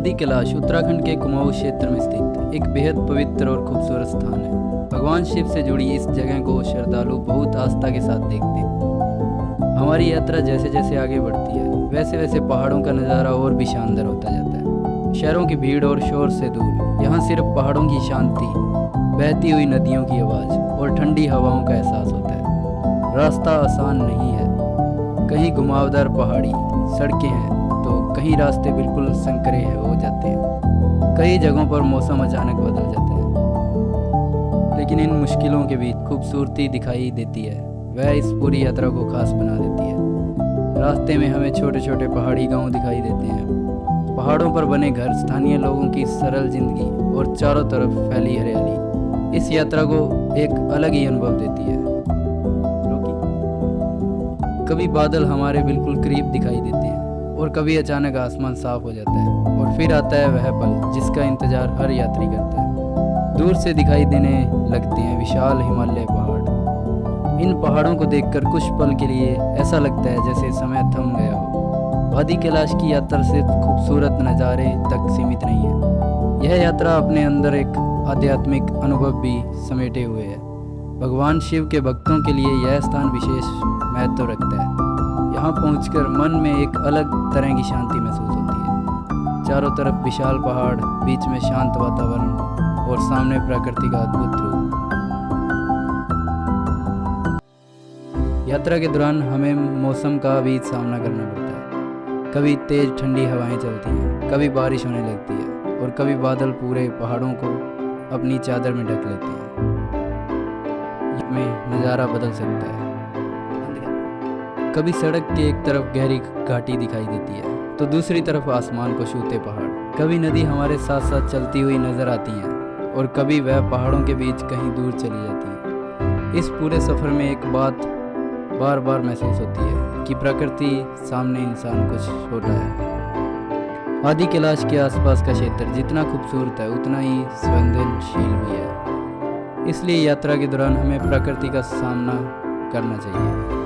वादी कैलाश उत्तराखंड के कुमाऊं क्षेत्र में स्थित एक बेहद पवित्र और खूबसूरत स्थान है। भगवान शिव से जुड़ी इस जगह को श्रद्धालु बहुत आस्था के साथ देखते हैं। हमारी यात्रा जैसे जैसे आगे बढ़ती है वैसे वैसे पहाड़ों का नज़ारा और भी शानदार होता जाता है। शहरों की भीड़ और शोर से दूर यहाँ सिर्फ पहाड़ों की शांति, बहती हुई नदियों की आवाज़ और ठंडी हवाओं का एहसास होता है। रास्ता आसान नहीं है, कहीं घुमावदार पहाड़ी सड़कें हैं तो कहीं रास्ते बिल्कुल संकरे हो जाते हैं। कई जगहों पर मौसम अचानक बदल जाता है, लेकिन इन मुश्किलों के बीच खूबसूरती दिखाई देती है। वह इस पूरी यात्रा को खास बना देती है। रास्ते में हमें छोटे छोटे पहाड़ी गांव दिखाई देते हैं। पहाड़ों पर बने घर, स्थानीय लोगों की सरल जिंदगी और चारों तरफ फैली हरियाली इस यात्रा को एक अलग ही अनुभव देती है। कभी बादल हमारे बिल्कुल करीब दिखाई देते हैं और कभी अचानक आसमान साफ हो जाता है और फिर आता है वह पल जिसका इंतजार हर यात्री करता है। दूर से दिखाई देने लगते हैं विशाल हिमालय पहाड़। इन पहाड़ों को देखकर कुछ पल के लिए ऐसा लगता है जैसे समय थम गया हो। वादी कैलाश की यात्रा सिर्फ खूबसूरत नज़ारे तक सीमित नहीं है, यह यात्रा अपने अंदर एक आध्यात्मिक अनुभव भी समेटे हुए है। भगवान शिव के भक्तों के लिए यह स्थान विशेष महत्व रखता है। यहाँ पहुंचकर मन में एक अलग तरह की शांति महसूस होती है। चारों तरफ विशाल पहाड़, बीच में शांत वातावरण और सामने प्रकृति का अद्भुत रूप। यात्रा के दौरान हमें मौसम का भी सामना करना पड़ता है। कभी तेज ठंडी हवाएं चलती हैं, कभी बारिश होने लगती है और कभी बादल पूरे पहाड़ों को अपनी चादर में ढक लेते हैं। में नज़ारा बदल सकता है। कभी सड़क के एक तरफ गहरी घाटी दिखाई देती है तो दूसरी तरफ आसमान को छूते पहाड़। कभी नदी हमारे साथ साथ चलती हुई नजर आती है और कभी वह पहाड़ों के बीच कहीं दूर चली जाती है। इस पूरे सफ़र में एक बात बार बार महसूस होती है कि प्रकृति सामने इंसान कुछ छोटा है। वादी कैलाश के आसपास का क्षेत्र जितना खूबसूरत है उतना ही संवेदनशील भी है। इसलिए यात्रा के दौरान हमें प्रकृति का सामना करना चाहिए।